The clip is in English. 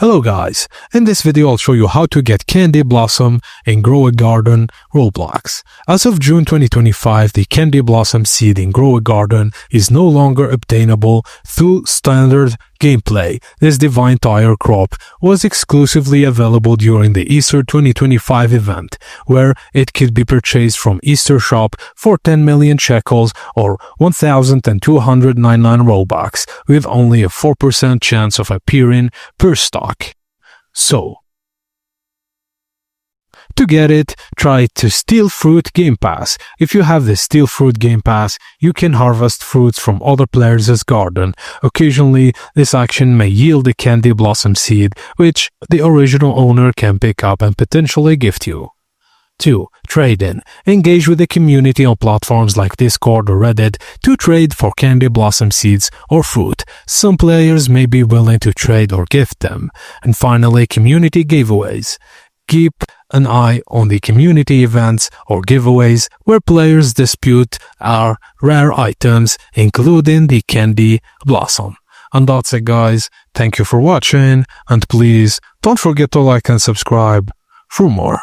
Hello guys, in this video I'll show you how to get Candy Blossom in Grow a Garden Roblox. As of June 2025, the Candy Blossom seed in Grow a Garden is no longer obtainable through standard gameplay. This divine tire crop was exclusively available during the Easter 2025 event, where it could be purchased from Easter shop for 10 million shekels or 1,299 Robux, with only a 4% chance of appearing per stock. So, to get it, try to Steal Fruit Game Pass. If you have the Steal Fruit Game Pass, you can harvest fruits from other players' garden. Occasionally, this action may yield a Candy Blossom seed, which the original owner can pick up and potentially gift you. 2. Trade-in. Engage with the community on platforms like Discord or Reddit to trade for Candy Blossom seeds or fruit. Some players may be willing to trade or gift them. And finally, community giveaways. Keep an eye on the community events or giveaways where players dispute our rare items, including the Candy Blossom. And that's it, guys. Thank you for watching, and please don't forget to like and subscribe for more.